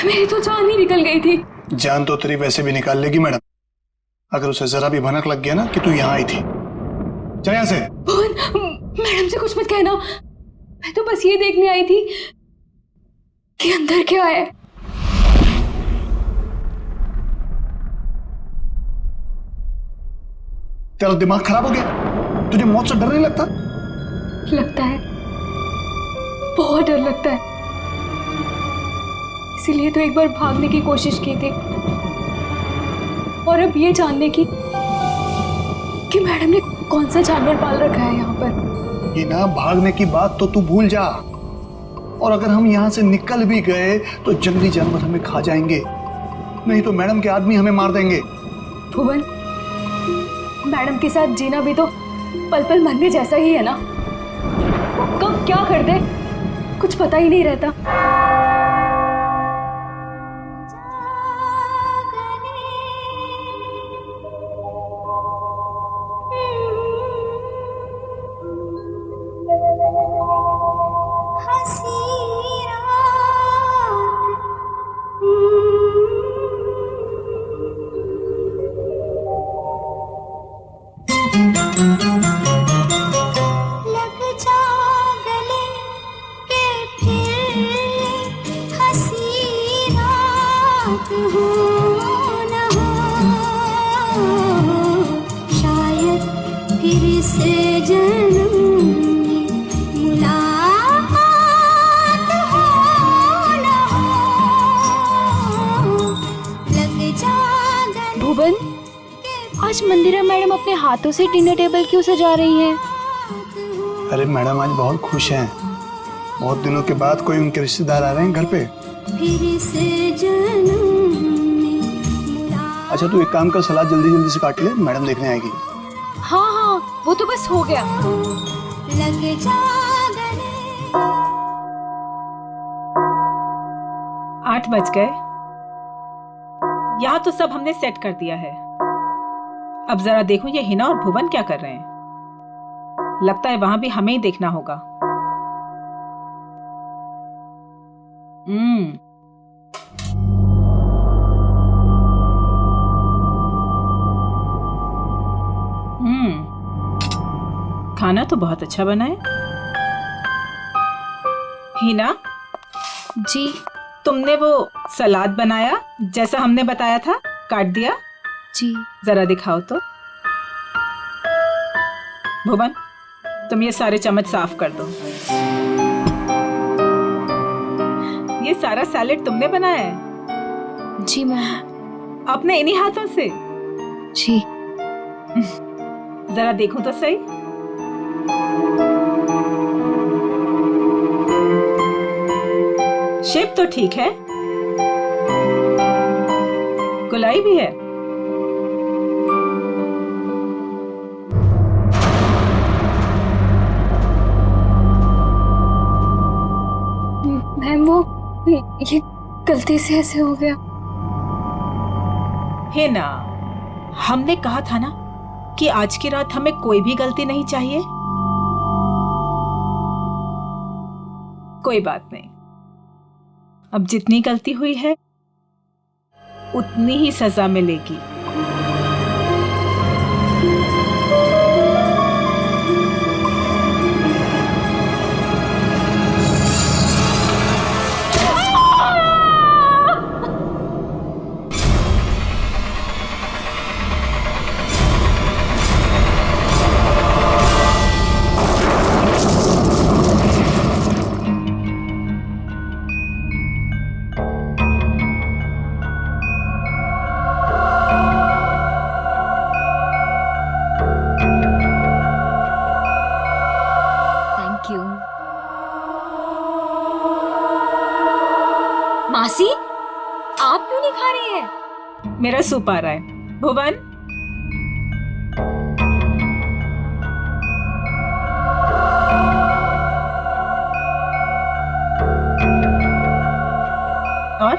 मेरी तो जान ही निकल गई थी। जान तो तेरी वैसे भी निकाल लेगी मैडम, अगर उसे जरा भी भनक लग गया ना कि तू यहाँ आई थी। चल यहाँ से। मैडम से कुछ मत कहना, मैं तो बस ये देखने आई थी कि अंदर क्या है। तेरा दिमाग खराब हो गया? तुझे मौत से डर नहीं लगता? लगता है, बहुत डर लगता है। इसीलिए तो एक बार भागने की कोशिश की थी, और अब ये जानने की कि मैडम ने कौन सा जानवर पाल रखा है यहाँ पर। ये ना, भागने की बात तो तू भूल जा, और अगर हम यहाँ से निकल भी गए तो जंगली जानवर हमें खा जाएंगे, नहीं तो मैडम के आदमी हमें मार देंगे। भुवन, मैडम के साथ जीना भी तो पल पल मरने जैसा ही है ना। कब क्या कर दे कुछ पता ही नहीं रहता। भुवन, आज मंदिरा मैडम अपने हाथों से डिनर टेबल क्यों सजा रही हैं? अरे मैडम आज बहुत खुश हैं, बहुत दिनों के बाद कोई उनके रिश्तेदार आ रहे हैं घर पे। अच्छा तू एक काम कर, सलाद जल्दी जल्दी से काट ले, मैडम देखने आएगी। हाँ हाँ, वो तो बस हो गया। 8 बज गए। यहाँ तो सब हमने सेट कर दिया है। अब जरा देखूं ये हिना और भुवन क्या कर रहे हैं। लगता है वहां भी हमें ही देखना होगा। खाना तो बहुत अच्छा बना है। हिना जी, तुमने वो सलाद बनाया जैसा हमने बताया था, काट दिया? जी। जरा दिखाओ तो। भुवन, तुम ये सारे चम्मच साफ कर दो। ये सारा सैलेड तुमने बनाया है? जी मैम। अपने इन्हीं हाथों से? जी। जरा देखूं तो सही। शेप तो ठीक है, गुलाई भी है। मैम वो ये गलती से ऐसे हो गया। है ना, हमने कहा था ना कि आज की रात हमें कोई भी गलती नहीं चाहिए। कोई बात नहीं, अब जितनी गलती हुई है उतनी ही सजा मिलेगी। मासी, आप क्यों नहीं खा रही हैं? मेरा सूप आ रहा है। भुवन, और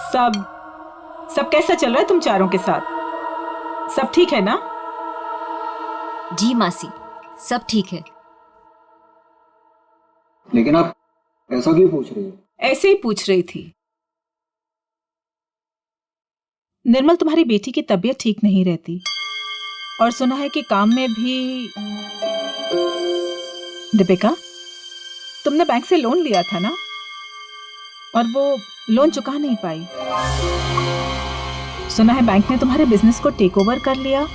सब कैसा चल रहा है तुम चारों के साथ? सब ठीक है ना? जी मासी, सब ठीक है। लेकिन आप ऐसा क्यों पूछ रही हो? ऐसे ही पूछ रही थी। निर्मल, तुम्हारी बेटी की तबीयत ठीक नहीं रहती और सुना है कि काम में भी। दीपिका, तुमने बैंक से लोन लिया था ना, और वो लोन चुका नहीं पाई। सुना है बैंक ने तुम्हारे बिजनेस को टेक ओवर कर लिया।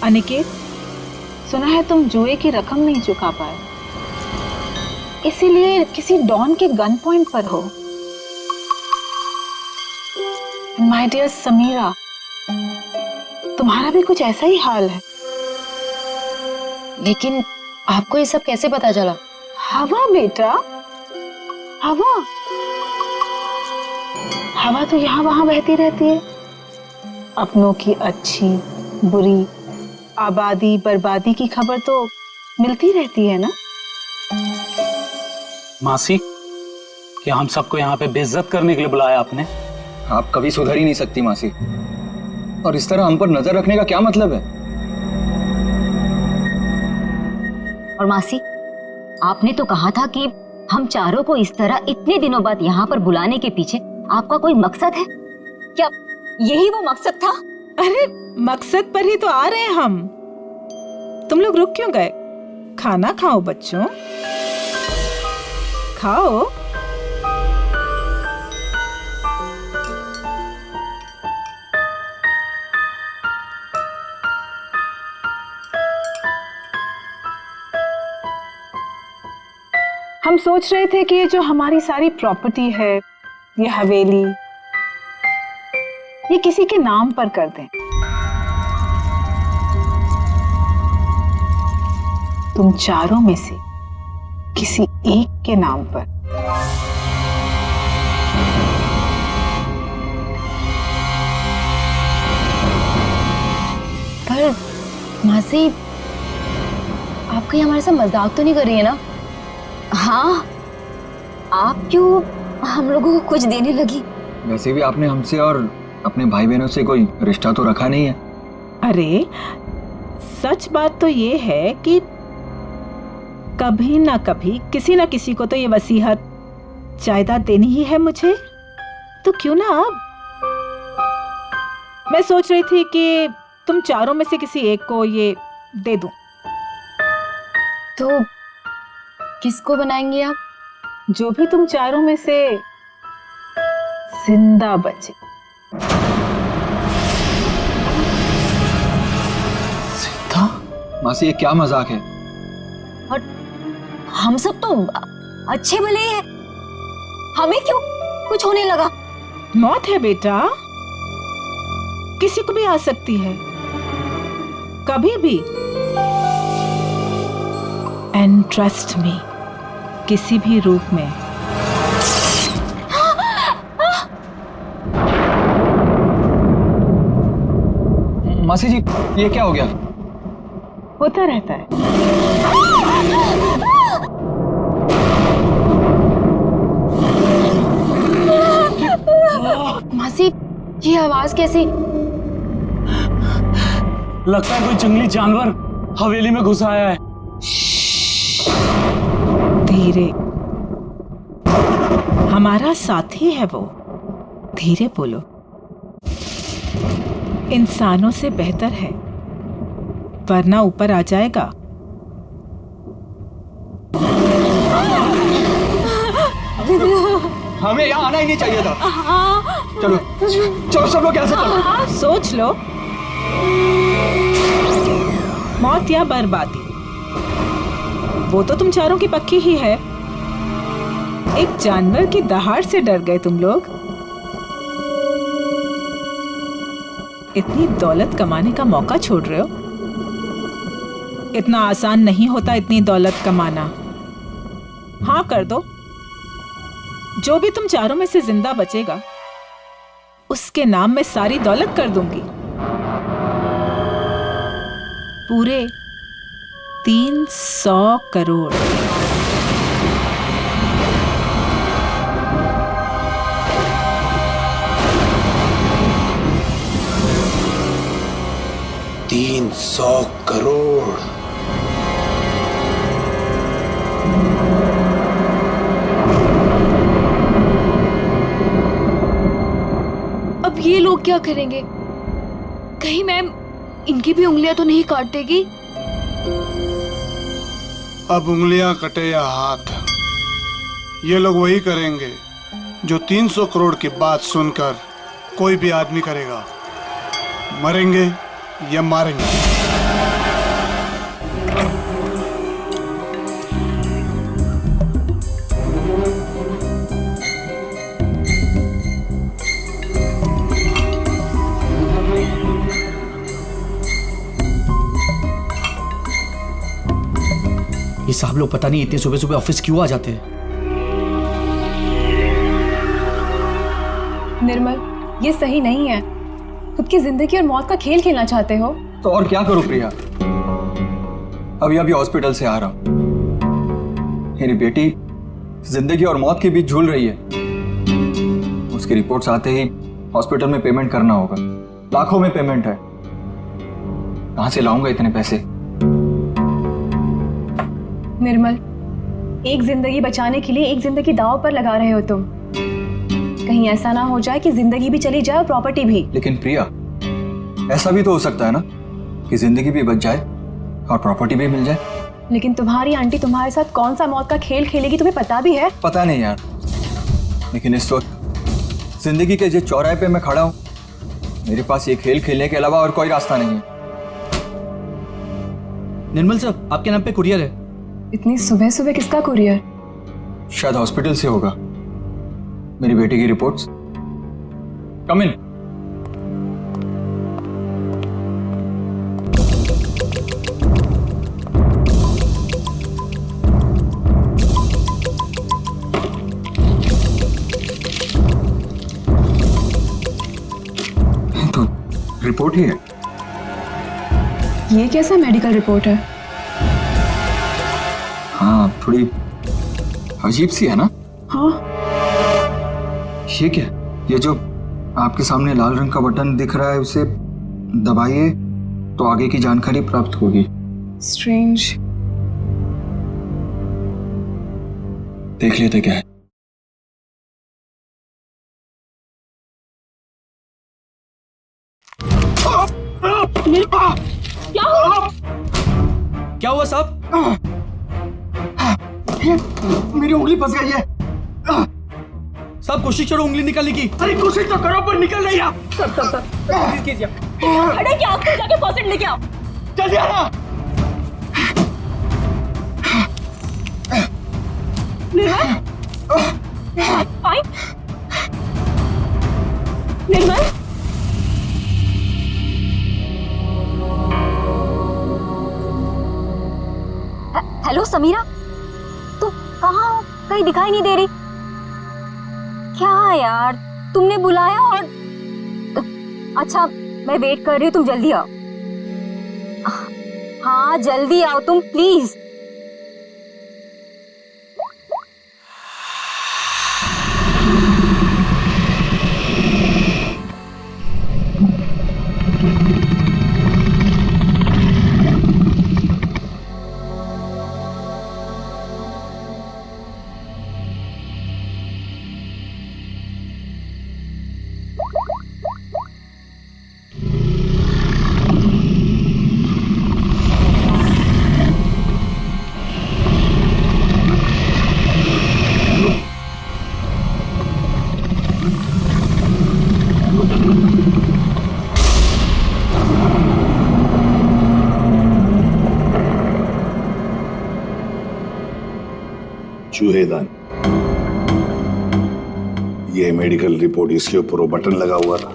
अनिकेत, सुना है तुम जुए की रकम नहीं चुका पाए, इसीलिए किसी डॉन के गन पॉइंट पर हो। माय डियर समीरा, तुम्हारा भी कुछ ऐसा ही हाल है। लेकिन आपको ये सब कैसे पता चला? हवा बेटा, हवा हवा तो यहाँ वहां बहती रहती है। अपनों की अच्छी बुरी, आबादी बर्बादी की खबर तो मिलती रहती है ना। मासी, क्या हम सबको यहाँ पे बेइज्जत करने के लिए बुलाया आपने? आप कभी सुधर ही नहीं सकती मासी, और इस तरह हम पर नजर रखने का क्या मतलब है? और मासी, आपने तो कहा था कि हम चारों को इस तरह इतने दिनों बाद यहाँ पर बुलाने के पीछे आपका कोई मकसद है क्या? यही वो मकसद था? अरे मकसद पर ही तो आ रहे हैं हम। तुम लोग रुक क्यों गए? खाना खाओ बच्चों, खाओ। हम सोच रहे थे कि ये जो हमारी सारी प्रॉपर्टी है, ये हवेली, ये किसी के नाम पर कर दें। तुम चारों में से किसी एक के नाम पर। पर मासी, आप कहीं हमारे साथ मजाक तो नहीं कर रही है ना? हाँ, आप क्यों हम लोगों को कुछ देने लगी? वैसे भी आपने हमसे और अपने भाई बहनों से कोई रिश्ता तो रखा नहीं है। अरे सच बात तो ये है कि कभी ना कभी किसी ना किसी को तो ये वसीयत जायदाद देनी ही है मुझे, तो क्यों ना अब। मैं सोच रही थी कि तुम चारों में से किसी एक को ये दे दूं। तो किसको बनाएंगे आप? जो भी तुम चारों में से जिंदा बचे। सीता? मासी, ये क्या मजाक है? और हम सब तो अच्छे भले हैं, हमें क्यों कुछ होने लगा? मौत है बेटा, किसी को भी आ सकती है, कभी भी। एंड ट्रस्ट मी, किसी भी रूप में। मासी जी, ये क्या हो गया? होता रहता है। मासी, ये आवाज कैसी? लगता है कोई जंगली जानवर हवेली में घुस आया है। धीरे, हमारा साथी है वो, धीरे बोलो। इंसानों से बेहतर है, वरना ऊपर आ जाएगा। हमें यहाँ आना ही नहीं चाहिए था। चलो चलो, सब लोग यहाँ से चलो। सोच लो, मौत या बर्बादी, वो तो तुम चारों की पक्की ही है। एक जानवर की दहाड़ से डर गए तुम लोग। इतनी दौलत कमाने का मौका छोड़ रहे हो। इतना आसान नहीं होता इतनी दौलत कमाना। हाँ कर दो, जो भी तुम चारों में से जिंदा बचेगा उसके नाम में सारी दौलत कर दूंगी। पूरे 300 करोड़। $300 करोड़। अब क्या करेंगे? कहीं मैम इनकी भी उंगलियां तो नहीं काट देगी? अब उंगलियां कटे या हाथ, ये लोग वही करेंगे जो 300 करोड़ की बात सुनकर कोई भी आदमी करेगा, मरेंगे या मारेंगे। ये साहब लोग पता नहीं इतने सुबह सुबह ऑफिस क्यों आ जाते हैं। निर्मल, ये सही नहीं है। खुद की जिंदगी और मौत का खेल खेलना चाहते हो? तो और क्या करूं प्रिया, अभी हॉस्पिटल से आ रहा हूं। मेरी बेटी जिंदगी और मौत के बीच झूल रही है। उसकी रिपोर्ट्स आते ही हॉस्पिटल में पेमेंट करना होगा, लाखों में पेमेंट है। कहां से लाऊंगा इतने पैसे? निर्मल, एक जिंदगी बचाने के लिए एक जिंदगी दांव पर लगा रहे हो तुम। कहीं ऐसा ना हो जाए कि जिंदगी भी चली जाए और प्रॉपर्टी भी। लेकिन प्रिया, ऐसा भी तो हो सकता है ना कि जिंदगी भी बच जाए और प्रॉपर्टी भी मिल जाए। लेकिन तुम्हारी आंटी तुम्हारे साथ कौन सा मौत का खेल खेलेगी तुम्हें पता भी है? पता नहीं यार, लेकिन इस वक्त जिंदगी के जिस चौराहे पे मैं खड़ा हूं, मेरे पास ये खेल खेलने के अलावा और कोई रास्ता नहीं है। निर्मल साहब, आपके नाम पे कुरियर है। इतनी सुबह सुबह किसका कुरियर? शायद हॉस्पिटल से होगा। मेरी बेटी की रिपोर्ट्स। कम इन। तो रिपोर्ट ही है। ये कैसा मेडिकल रिपोर्ट है? हाँ, थोड़ी अजीब सी है ना? हाँ। ये क्या? ये जो आपके सामने लाल रंग का बटन दिख रहा है, उसे दबाइए तो आगे की जानकारी प्राप्त होगी। स्ट्रेंज। देख लेते क्या है। क्या हुआ साहब? मेरी उंगली फंस गई है। साहब कोशिश करो उंगली निकालने की। अरे कोशिश तो करो पर निकल नहीं रहा। सर प्लीज कीजिए। अरे क्या आपको जाके फॉसेट लेके आओ। जल्दी आना। निर्मल, फाइन। निर्मल, हेलो समीरा, तुम कहाँ हो? कहीं दिखाई नहीं दे रही। क्या यार, तुमने बुलाया और अच्छा मैं वेट कर रही हूँ, तुम जल्दी आओ। हाँ जल्दी आओ तुम प्लीज। चूहेदान, ये मेडिकल रिपोर्ट, इसके ऊपर वो बटन लगा हुआ था।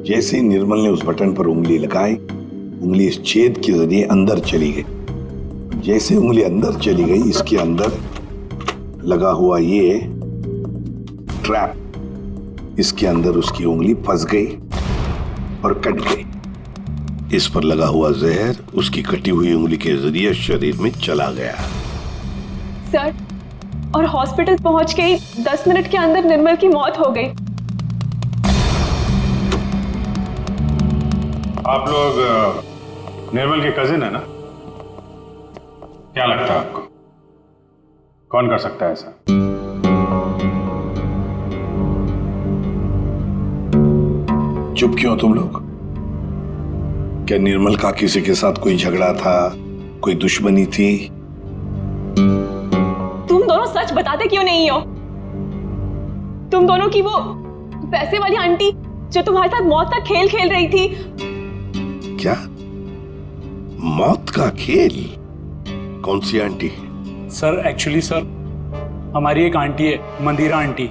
जैसे ही निर्मल ने उस बटन पर उंगली लगाई, उंगली इस छेद के जरिए अंदर चली गई। जैसे उंगली अंदर चली गई, इसके अंदर लगा हुआ ये ट्रैप, इसके अंदर उसकी उंगली फंस गई और कट गई। इस पर लगा हुआ जहर उसकी कटी हुई उंगली के जरिए शरीर में चला गया। सर, और हॉस्पिटल पहुंच के 10 मिनट के अंदर निर्मल की मौत हो गई। आप लोग निर्मल के कजिन है ना? क्या लगता है आपको कौन कर सकता है ऐसा? चुप क्यों तुम लोग? क्या निर्मल का किसी के साथ कोई झगड़ा था, कोई दुश्मनी थी? तुम दोनों सच बताते क्यों नहीं हो? तुम दोनों की वो पैसे वाली आंटी जो तुम्हारे साथ मौत का खेल खेल रही थी। क्या मौत का खेल? कौन सी आंटी? सर एक्चुअली सर हमारी एक आंटी है, मंदिरा आंटी,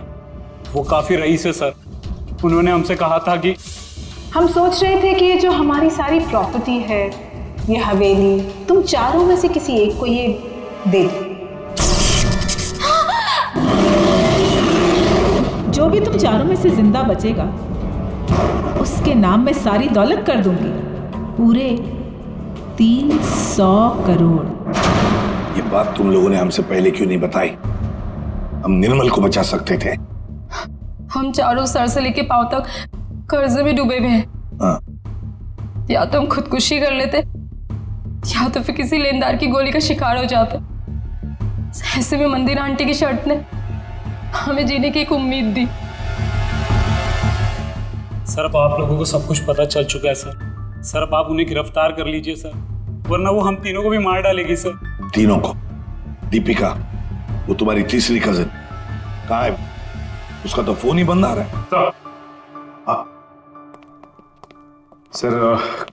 वो काफी रईस है सर। उन्होंने हमसे कहा था कि हम सोच रहे थे कि ये जो हमारी सारी प्रॉपर्टी है, ये हवेली, तुम चारों में से किसी एक को ये दे दो। जो भी तुम चारों में से जिंदा बचेगा उसके नाम में सारी दौलत कर दूंगी, पूरे 300 करोड़। ये बात तुम लोगों ने हमसे पहले क्यों नहीं बताई? हम निर्मल को बचा सकते थे। हम चारों सर से लेके पांव तक कर्जे में डूबे हुए हैं। हाँ। या तो हम खुदकुशी कर लेते या तो फिर किसी लेनदार की गोली का शिकार हो जाते। ऐसे में मंदिरा आंटी की शर्त ने हमें जीने की एक उम्मीद दी। सर अब आप लोगों को सब कुछ पता चल चुका है सर। सर अब आप उन्हें गिरफ्तार कर लीजिए सर, वरना वो हम तीनों को भी मार डालेगी सर। तीनों को? दीपिका, वो तुम्हारी तीसरी कजिन कहाँ है? उसका तो फोन ही बंद आ रहा है। सर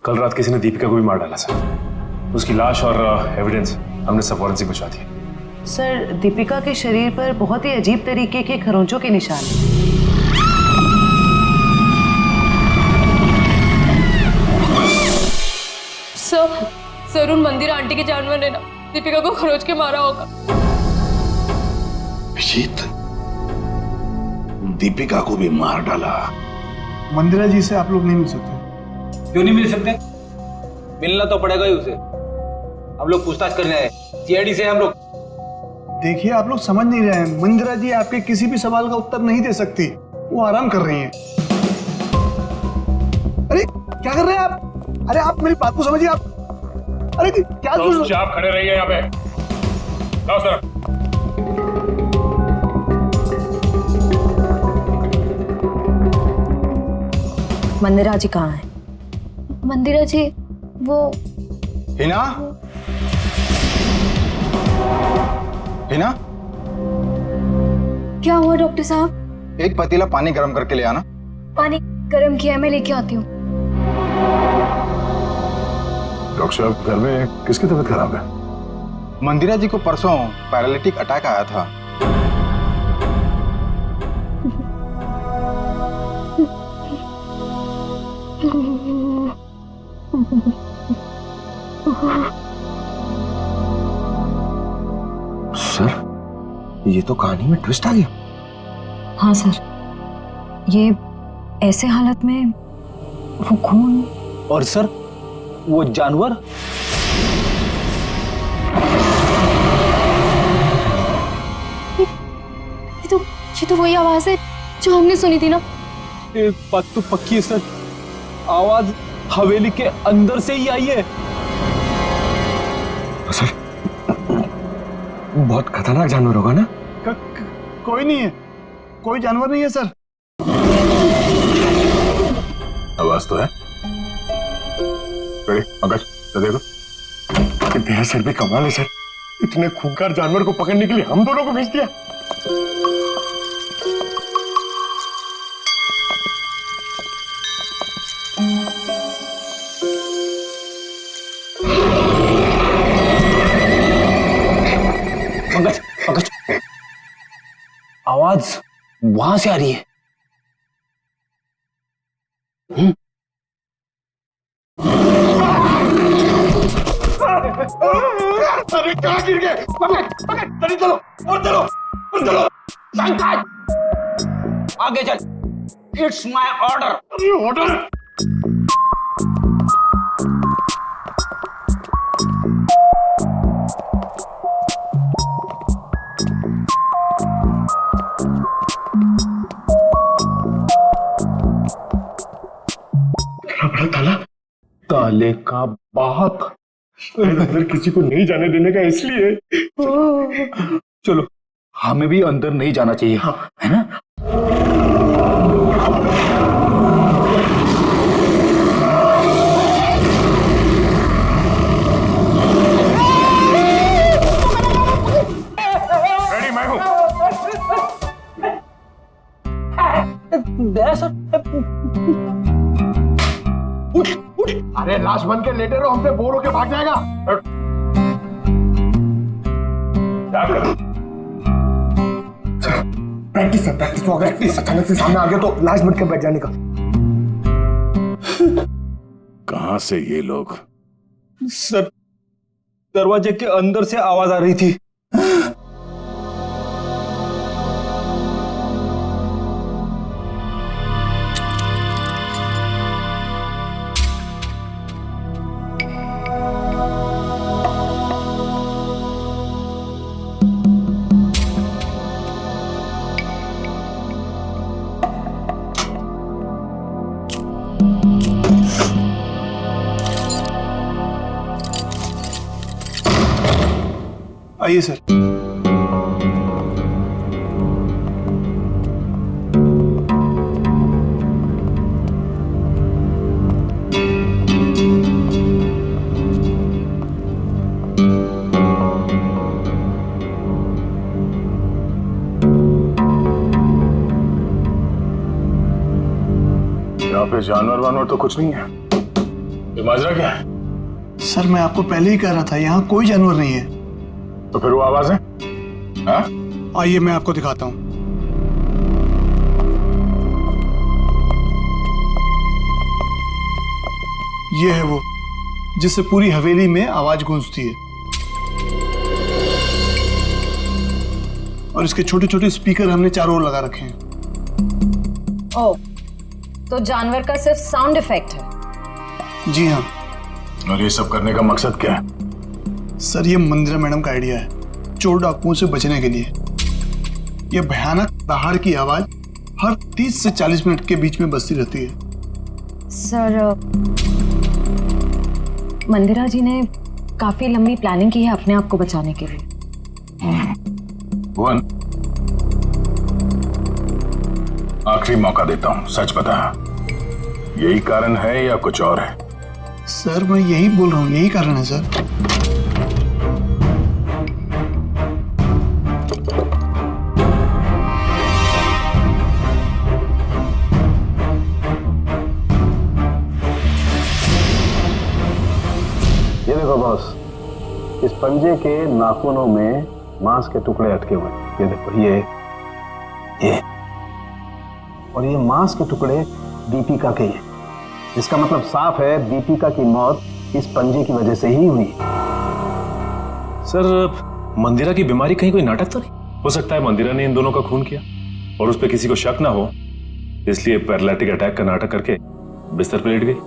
कल रात किसी ने दीपिका को भी मार डाला सर। उसकी लाश और एविडेंस हमने सब फॉरेंसिक भिजवा दिए। सर दीपिका के शरीर पर बहुत ही अजीब तरीके के खरोंचों के निशान हैं। सर उन मंदिरा आंटी के जानवर ने ना दीपिका को खरोच के मारा होगा। विजीत, दीपिका को भी मार डाला? मंदिरा जी से आप लोग नहीं मिल सकते? क्यों नहीं मिल सकते? मिलना तो पड़ेगा ही उसे। हम लोग पूछताछ करने आए, सीआईडी से हम लोग। देखिए, आप लोग समझ नहीं रहे हैं। मंदिरा जी आपके किसी भी सवाल का उत्तर नहीं दे सकती, वो आराम कर रही हैं। अरे क्या कर रहे हैं आप? अरे आप मेरी बात को समझिए। आप अरे क्या आप खड़े रहिए यहाँ पे। लाओ सर। मंदिरा जी कहाँ है? मंदिरा जी वो हिना? हिना? क्या हुआ डॉक्टर साहब? एक पतीला पानी गर्म करके ले आना। पानी गर्म किया है, मैं लेके आती हूँ। डॉक्टर साहब घर में किसकी तबीयत खराब है? मंदिरा जी को परसों पैरालिटिक अटैक आया था। सर ये तो कहानी में ट्विस्ट आ गया। हाँ सर, ये ऐसे हालत में वो खून। और सर वो जानवर? ये तो वही आवाज है जो हमने सुनी थी ना। एक बात तो पक्की है सर, आवाज हवेली के अंदर से ही आई है। सर बहुत खतरनाक जानवर होगा ना? कोई नहीं है, कोई जानवर नहीं है सर। आवाज तो है। पंकज दे दो। मेरा सर भी कमाल है सर, इतने खूंखार जानवर को पकड़ने के लिए हम दोनों को भेज दिया। पंकज पंकज, आवाज वहां से आ रही है। अरे कहाँ गिर गए? पकड़ पकड़, जल्दी चलो और चलो और चलो। पंकज आगे चल, इट्स माय ऑर्डर। ऑर्डर? बड़ा ताला? ताले का बाप अंदर किसी को नहीं जाने देने का, इसलिए चलो हमें भी अंदर नहीं जाना चाहिए, है ना? दया सर। उठ उठ, अरे लाश बन के लेटे रहो, हम पे बोर होके भाग जाएगा। प्रैक्टिस है, प्रैक्टिस। तो अगर अचानक से सामने आ गया तो लाश बन के बैठ जाने का। कहां से ये लोग? सर, दरवाजे के अंदर से आवाज आ रही थी। आइए सर। यहाँ पे जानवर वानवर तो कुछ नहीं है। ये माजरा क्या है? सर मैं आपको पहले ही कह रहा था, यहाँ कोई जानवर नहीं है। तो फिर वो आवाज है? हाँ? आइए मैं आपको दिखाता हूँ। ये है वो जिससे पूरी हवेली में आवाज गूंजती है, और इसके छोटे छोटे स्पीकर हमने चारों ओर लगा रखे हैं। ओह, तो जानवर का सिर्फ साउंड इफेक्ट है? जी हाँ। और ये सब करने का मकसद क्या है? सर ये मंदिरा मैडम का आइडिया है, चोर डाकुओं से बचने के लिए। यह भयानक दहाड़ की आवाज हर 30 से 40 मिनट के बीच में बजती रहती है। सर, मंदिरा जी ने काफी लंबी प्लानिंग की है अपने आप को बचाने के लिए। भुवन, आखिरी मौका देता हूं, सच बता, यही कारण है या कुछ और है? सर मैं यही बोल रहा हूँ, यही कारण है सर। ये देखो बॉस, इस पंजे के नाखूनों में मांस के टुकड़े अटके हुए। ये देखो, ये और ये मांस के टुकड़े दीपिका के हैं। इसका मतलब साफ है दीपिका की मौत इस पंजे की वजह से ही हुई। सर, मंदिरा की बीमारी कहीं कोई नाटक तो नहीं? हो सकता है मंदिरा ने इन दोनों का खून किया और उस पर किसी को शक ना हो, इसलिए पैरालिटिक अटैक का नाटक करके बिस्तर पर लेट गई।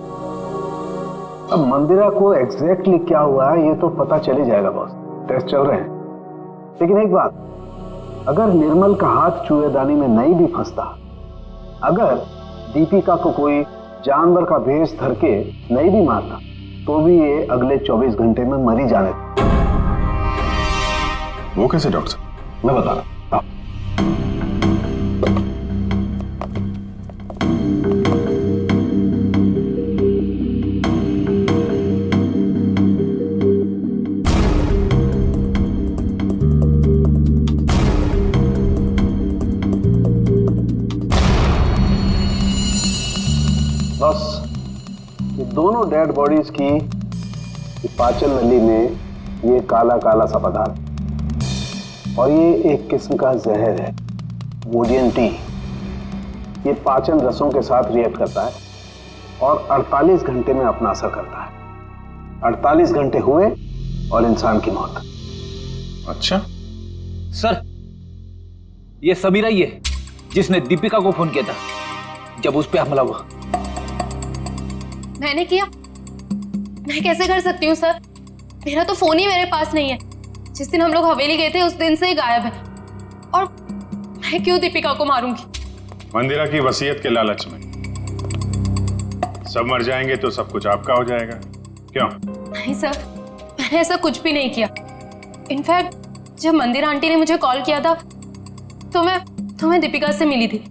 अब मंदिरा को एग्जैक्टली क्या हुआ है ये तो पता चल ही जाएगा बॉस, टेस्ट चल रहे हैं। लेकिन एक बात, अगर निर्मल का हाथ चूहेदानी में नहीं भी फंसता, अगर दीपिका को कोई जानवर का भेष धर के नहीं भी मारता, तो भी ये अगले 24 घंटे में मरी जाने। वो कैसे डॉक्टर? मैं बता रहा हूं। बस ये दोनों डेड बॉडीज की पाचन नली में ये काला काला सा पदार्थ, और ये एक किस्म का जहर है, वुडियन टी। ये पाचन रसों के साथ रिएक्ट करता है और 48 घंटे में अपना असर करता है। 48 घंटे हुए और इंसान की मौत। अच्छा सर, ये समीरा ही है जिसने दीपिका को फोन किया था जब उस पर हमला हुआ। मैंने किया? मैं कैसे कर सकती हूँ सर, मेरा तो फोन ही मेरे पास नहीं है। जिस दिन हम लोग हवेली गए थे उस दिन से ही गायब है, और मैं क्यों दीपिका को मारूंगी? मंदिरा की वसीयत के लालच में सब मर जाएंगे तो सब कुछ आपका हो जाएगा, क्यों? नहीं सर, मैंने ऐसा कुछ भी नहीं किया। इनफैक्ट जब मंदिरा आंटी ने मुझे कॉल किया था तो मैं दीपिका से मिली थी,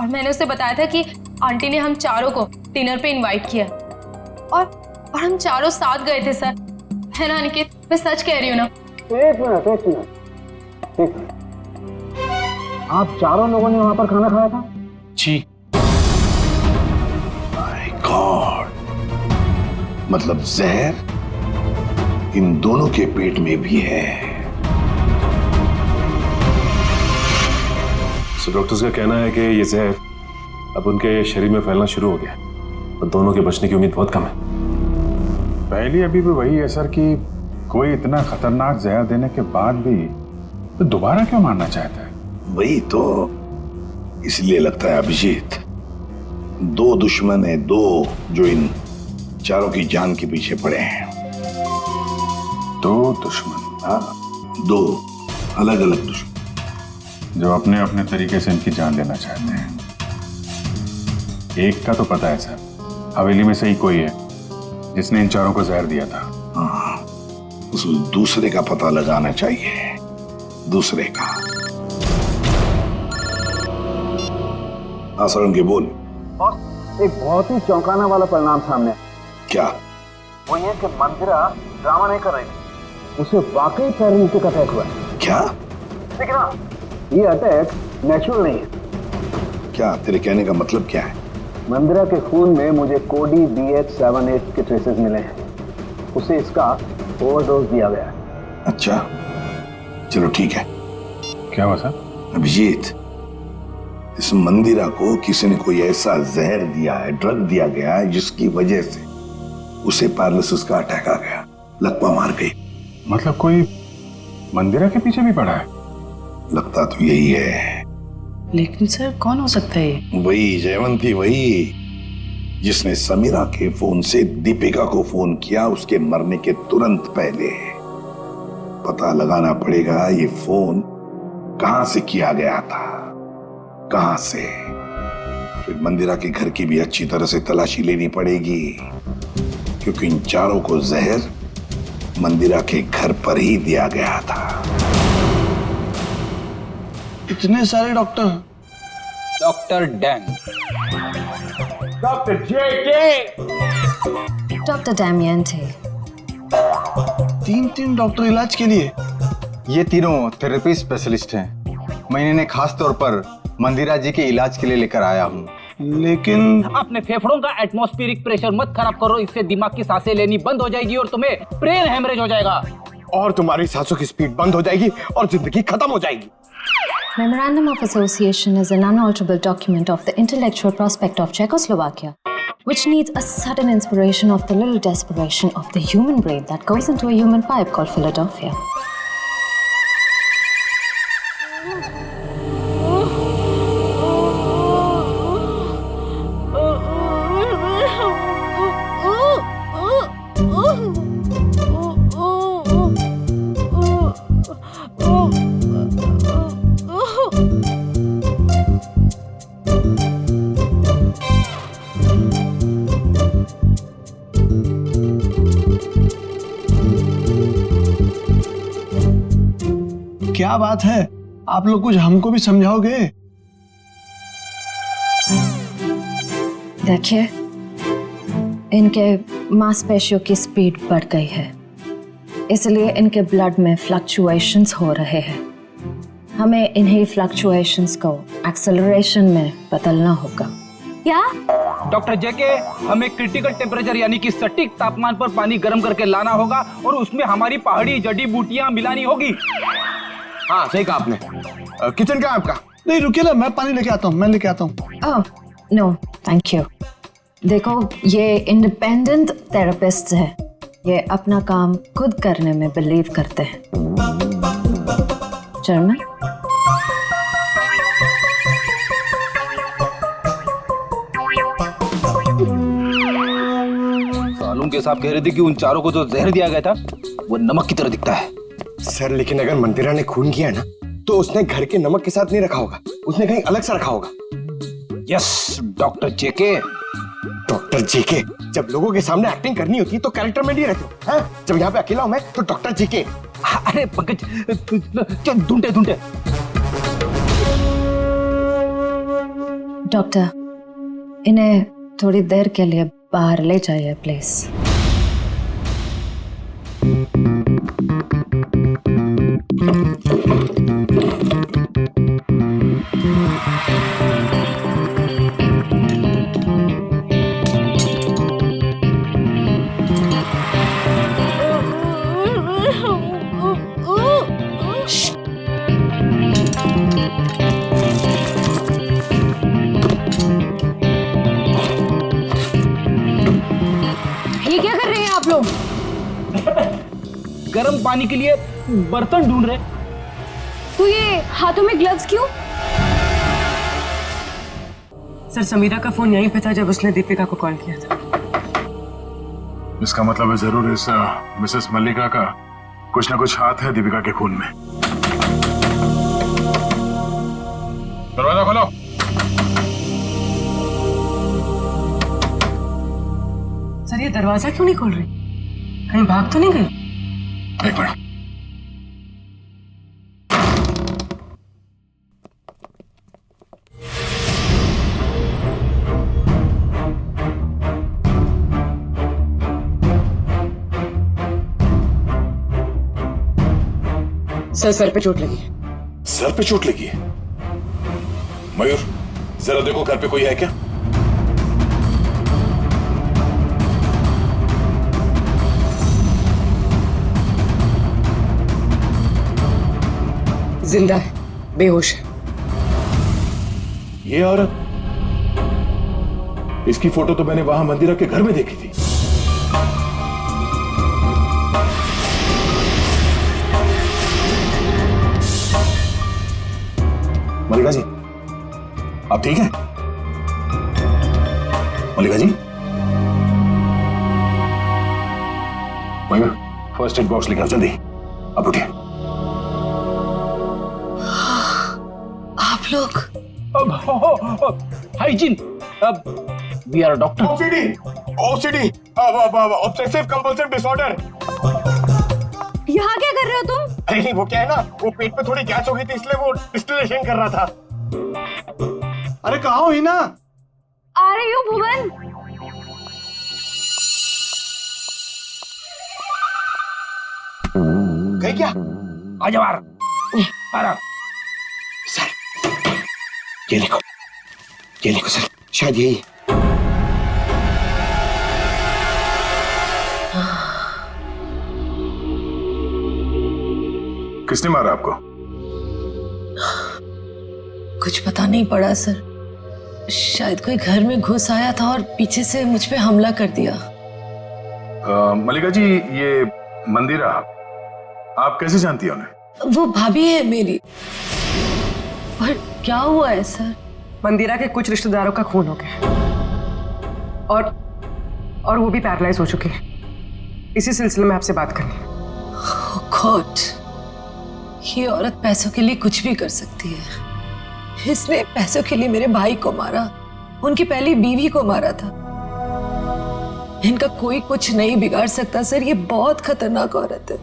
और मैंने उसे बताया था कि आंटी ने हम चारों को डिनर पे इनवाइट किया, और हम चारों साथ गए थे सर। है ना अनिकेत, मैं सच कह रही हूँ ना? एक मिनट, आप चारों लोगों ने वहां पर खाना खाया था? छी। माय गॉड, मतलब जहर इन दोनों के पेट में भी है। सो डॉक्टर्स का कहना है कि ये जहर अब उनके शरीर में फैलना शुरू हो गया और दोनों के बचने की उम्मीद बहुत कम है। पहली अभी भी वही है सर कि कोई इतना खतरनाक जहर देने के बाद भी तो दोबारा क्यों मारना चाहता है? वही तो, इसलिए लगता है अभिजीत, दो दुश्मन है, दो जो इन चारों की जान के पीछे पड़े हैं। दो दुश्मन? हाँ, दो अलग अलग दुश्मन जो अपने अपने तरीके से इनकी जान लेना चाहते हैं। एक का तो पता है सर, हवेली में से ही कोई है जिसने इन चारों को जहर दिया था। हाँ, उस दूसरे का पता लगाना चाहिए, दूसरे का। हाँ सर, बोल। एक बहुत ही चौंकाने वाला परिणाम सामने। क्या? वो ये कि मंदिरा ड्रामा नहीं कर रही थी, उसे वाकई पैरालिटिक अटैक हुआ है। क्या? लेकिन हाँ, ये अटैक नेचुरल नहीं है। क्या तेरे कहने का मतलब क्या है? मंदिरा के खून में मुझे कोडी BH78 के ट्रेसेस मिले हैं, उसे इसका ओवरडोज दिया गया है। अच्छा, चलो ठीक है। क्या हुआ सर? अभिजीत, इस मंदिरा को किसी ने कोई ऐसा जहर दिया है, ड्रग दिया गया है, जिसकी वजह से उसे पैरालिसिस का अटैक आ गया, लकवा मार गई। मतलब कोई मंदिरा के पीछे भी पड़ा है? लगता तो यही है। लेकिन सर कौन हो सकता है ये? वही जयवंती, वही जिसने समीरा के फोन से दीपिका को फोन किया उसके मरने के तुरंत पहले। पता लगाना पड़ेगा ये फोन कहां से किया गया था, कहां से। फिर मंदिरा के घर की भी अच्छी तरह से तलाशी लेनी पड़ेगी, क्योंकि इन चारों को जहर मंदिरा के घर पर ही दिया गया था। इतने सारे doctor? Doctor dang, doctor JK, doctor Damian थे। तीन डॉक्टर इलाज के लिए? ये तीनों थेरेपी स्पेशलिस्ट हैं। मैं इन्हें खास तौर पर मंदिरा जी के इलाज के लिए लेकर आया हूँ। लेकिन अपने फेफड़ों का एटमॉस्फेरिक प्रेशर मत खराब करो, इससे दिमाग की सांसें लेनी बंद हो जाएगी और तुम्हें ब्रेन हेमरेज हो जाएगा। और तुम्हारी सांसों की स्पीड बंद हो जाएगी और जिंदगी खत्म हो जाएगी। Memorandum of Association is an unalterable document of the intellectual prospect of Czechoslovakia, which needs a sudden inspiration of the little desperation of the human brain that goes into a human pipe called Philadelphia. क्या बात है, आप लोग कुछ हमको भी समझाओगे? देखिए, इनके मांसपेशियों की स्पीड बढ़ गई है, इसलिए इनके ब्लड में फ्लक्चुएशंस हो रहे हैं। हमें इन्हीं फ्लक्चुएशंस को एक्सेलरेशन में बदलना होगा। क्या? डॉक्टर जेके, हमें क्रिटिकल टेम्परेचर यानी कि सटीक तापमान पर पानी गर्म करके लाना होगा और उसमें हमारी पहाड़ी जड़ी बूटियां मिलानी होगी। हाँ सही कहा आपने। किचन क्या है आपका? नहीं रुकिए ना, मैं पानी लेके आता हूँ, मैं लेके आता हूँ। Oh no thank you. देखो, ये इंडिपेंडेंट थेरेपिस्ट है, ये अपना काम खुद करने में बिलीव करते हैं। चलना? सालून के साहब कह रहे थे कि उन चारों को जो जहर दिया गया था वो नमक की तरह दिखता है। सर लेकिन अगर मंदिरा ने खून किया ना तो उसने घर के नमक के साथ नहीं रखा होगा, उसने कहीं अलग से रखा होगा। यस डॉक्टर जेके। डॉक्टर जेके, जब लोगों के सामने एक्टिंग करनी होती है तो कैरेक्टर में नहीं रहते हो, हैं? जब यहाँ पे अकेला हूं मैं तो डॉक्टर जेके। अरे पंकज, ढूंढे ढूंढे। डॉक्टर, इन्हें थोड़ी देर के लिए बाहर ले जाइए प्लीज। गर्म पानी के लिए बर्तन ढूंढ रहे। तो ये हाथों में ग्लव्स क्यों? सर समीरा का फोन यहीं पे था जब उसने दीपिका को कॉल किया था। इसका मतलब है जरूर इस मिसेस मल्लिका का कुछ ना कुछ हाथ है दीपिका के खून में। दरवाजा खोलो। सर ये दरवाजा क्यों नहीं खोल रही? कहीं भाग तो नहीं गई? एक मिनट। सर पे चोट लगी। सर पे चोट लगी है? मयूर जरा देखो घर पे कोई है क्या? जिंदा है, बेहोश है। ये औरत, इसकी फोटो तो मैंने वहां मंदिरा के घर में देखी थी। मल्लिका जी, आप ठीक हैं? Mallika ji, Mayur first aid box लेकर आओ जल्दी। आप उठिए। आप लोग hygiene, we are doctor. OCD obsessive compulsive disorder. यहाँ क्या कर रहे हो तुम? अरे वो क्या है ना, वो पेट पे थोड़ी गैस हो गई थी इसलिए वो डिस्टिलेशन कर रहा था। अरे कहाँ हो हिना? आ रही हूँ भुवन। गई क्या? आ जाओ आराम। सर ये देखो सर, शायद यही। किसने मारा आपको? कुछ पता नहीं पड़ा सर, शायद कोई घर में घुस आया था और पीछे से मुझ पे हमला कर दिया। मल्लिका जी, ये मंदिरा आप कैसे जानती हैं उन्हें? वो भाभी है मेरी। पर क्या हुआ है सर? मंदिरा के कुछ रिश्तेदारों का खून हो गया और वो भी पैरालाइज हो चुके हैं। इसी सिलसिले में आपसे बात करनी है। Oh God, ये औरत पैसों के लिए कुछ भी कर सकती है। इसने पैसों के लिए मेरे भाई को मारा, उनकी पहली बीवी को मारा था। इनका कोई कुछ नहीं बिगाड़ सकता सर, ये बहुत खतरनाक औरत है।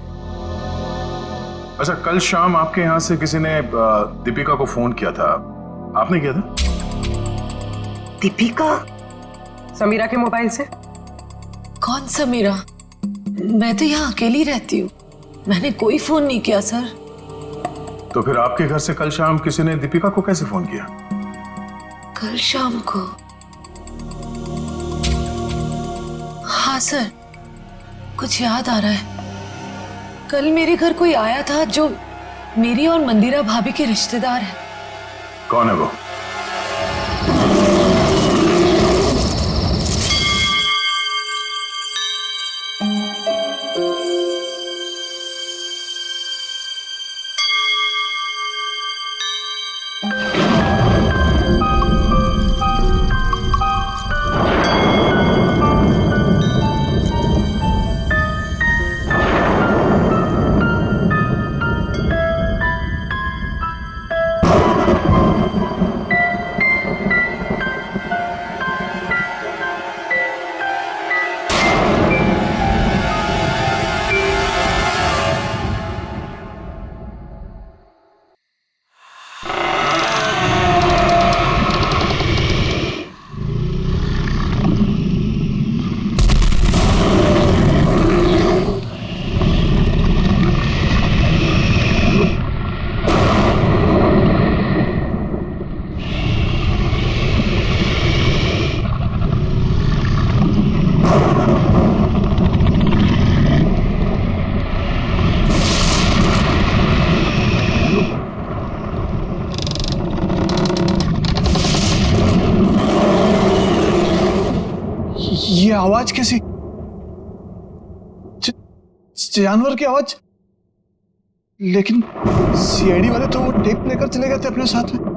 अच्छा, कल शाम आपके यहाँ से किसी ने दीपिका को फोन किया था, आपने किया था? दीपिका? समीरा के मोबाइल से। कौन समीरा? मैं तो यहाँ अकेली रहती हूँ, मैंने कोई फोन नहीं किया सर। तो फिर आपके घर से कल शाम किसी ने दीपिका को कैसे फोन किया? कल शाम को? हाँ सर, कुछ याद आ रहा है। कल मेरे घर कोई आया था जो मेरी और मंदिरा भाभी के रिश्तेदार है। कौन है वो? ये आवाज कैसी? जानवर की आवाज, लेकिन सीआईडी वाले तो वो टेप लेकर चले गए थे अपने साथ में।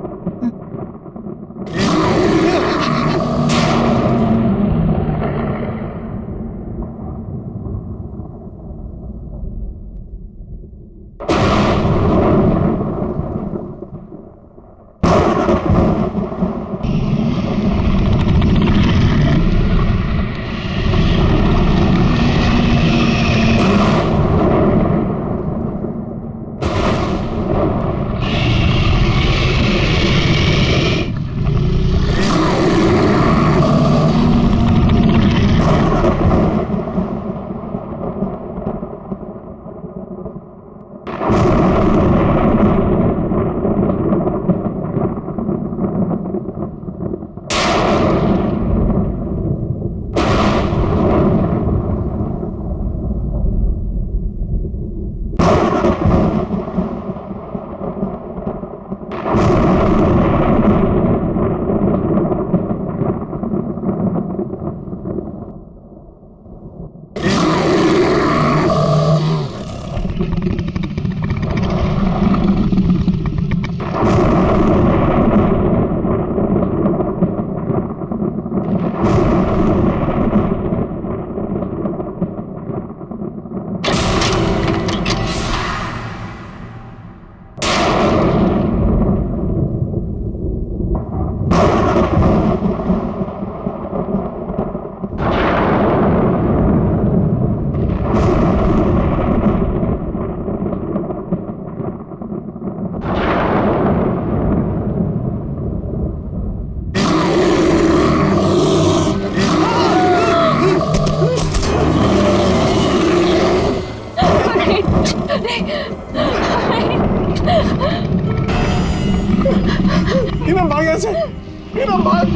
इन्हें भाग ऐसे, इन्हें भाग,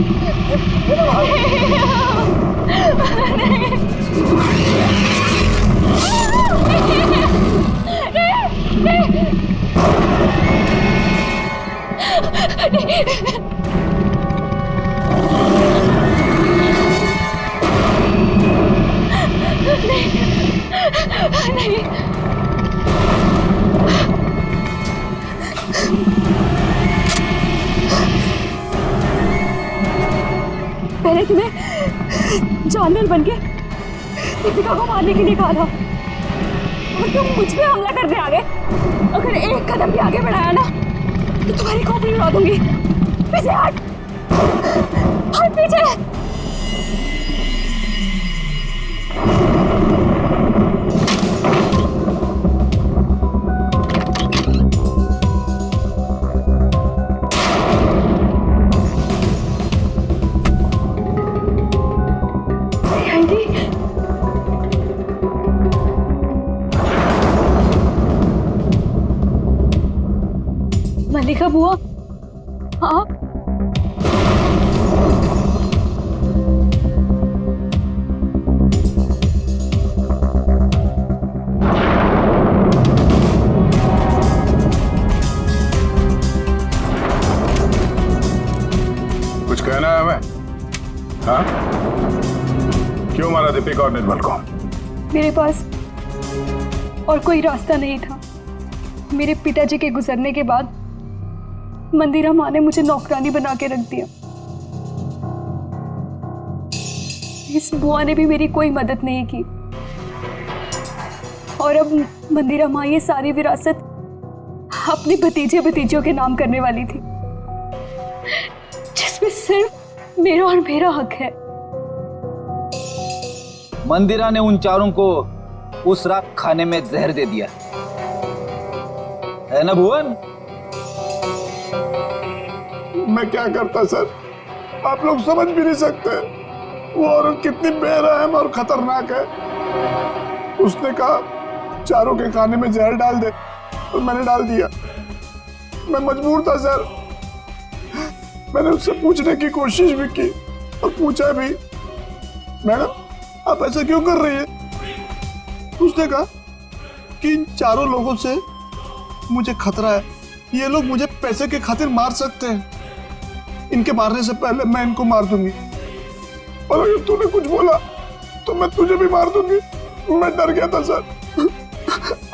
इन्हें मैंने तुम्हें जानवर बन के दीपिका को मारने के लिए कहा था और तुम मुझ पे हमला करने आ गए। अगर एक कदम भी आगे बढ़ाया ना तो तुम्हारी खोपड़ी उड़ा दूंगी। पीछे हट, हट पीछे। मल्लिका बुआ, हाँ कुछ कहना है हमें? हाँ? क्यों मारा दीपिका और निर्मल को? मेरे पास और कोई रास्ता नहीं था। मेरे पिताजी के गुजरने के बाद मंदिरा माँ ने मुझे नौकरानी बना के रख दिया। इस बुआ ने भी मेरी कोई मदद नहीं की और अब मंदिरा माँ ये सारी विरासत अपने भतीजे भतीजियों के नाम करने वाली थी, जिसमें सिर्फ मेरा और मेरा हक है। मंदिरा ने उन चारों को उस रात खाने में जहर दे दिया है ना भुवन? मैं क्या करता सर, आप लोग समझ भी नहीं सकते वो औरत कितनी बेरहम और खतरनाक है। उसने कहा चारों के खाने में जहर डाल दे तो मैंने डाल दिया। मैं मजबूर था सर। मैंने उससे पूछने की कोशिश भी की और पूछा भी, मैडम आप ऐसा क्यों कर रही है? उसने कहा कि इन चारों लोगों से मुझे खतरा है, ये लोग मुझे पैसे के खातिर मार सकते हैं। इनके मारने से पहले मैं इनको मार दूंगी और अगर तूने कुछ बोला तो मैं तुझे भी मार दूंगी। मैं डर गया था सर।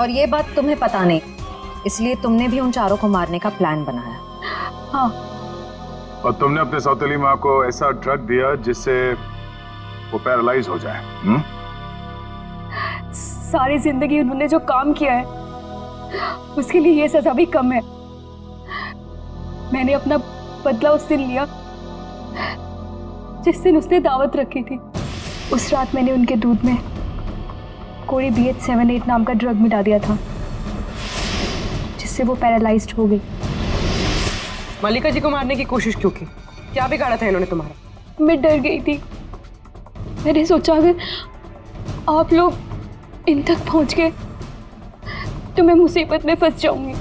और ये बात तुम्हें पता नहीं, इसलिए तुमने भी उन चारों को मारने का प्लान बनाया। हाँ, और तुमने अपने सौतेली माँ को ऐसा ड्रग दिया जिससे वो पैरालाइज हो जाए। सारी जिंदगी उन्होंने जो काम किया है उसके लिए ये सजा भी कम है। मैंने अपना बदला उस दिन लिया जिस दिन उसने दावत रखी थी। उस रात मैंने उनके दूध में कोई BH78 नाम का ड्रग मिला दिया था जिससे वो पैरालाइज्ड हो गई। मल्लिका जी को मारने की कोशिश क्यों की? क्या बिगाड़ा था इन्होंने तुम्हारा? मैं डर गई थी। मैंने सोचा अगर आप लोग इन तक पहुंच गए तो मैं मुसीबत में फंस जाऊंगी।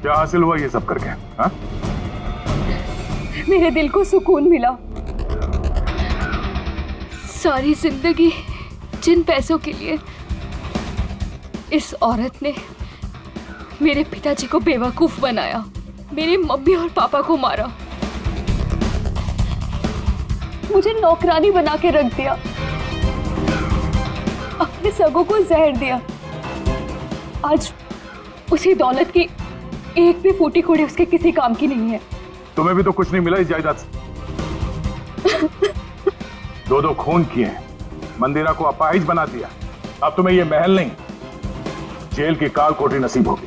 क्या हासिल हुआ ये सब करके? हाँ? मेरे दिल को सुकून मिला। सारी जिंदगी जिन पैसों के लिए इस औरत ने मेरे पिताजी को बेवकूफ बनाया, मेरे मम्मी और पापा को मारा, मुझे नौकरानी बना के रख दिया, अपने सगों को जहर दिया। आज उसी दौलत की एक भी फूटी कोड़ी उसके किसी काम की नहीं है। तुम्हें भी तो कुछ नहीं मिला इस जायदाद से। दो खून किए हैं, मंदिरा को अपाहिज बना दिया। अब तुम्हें ये महल नहीं, जेल की काल कोठरी नसीब होगी।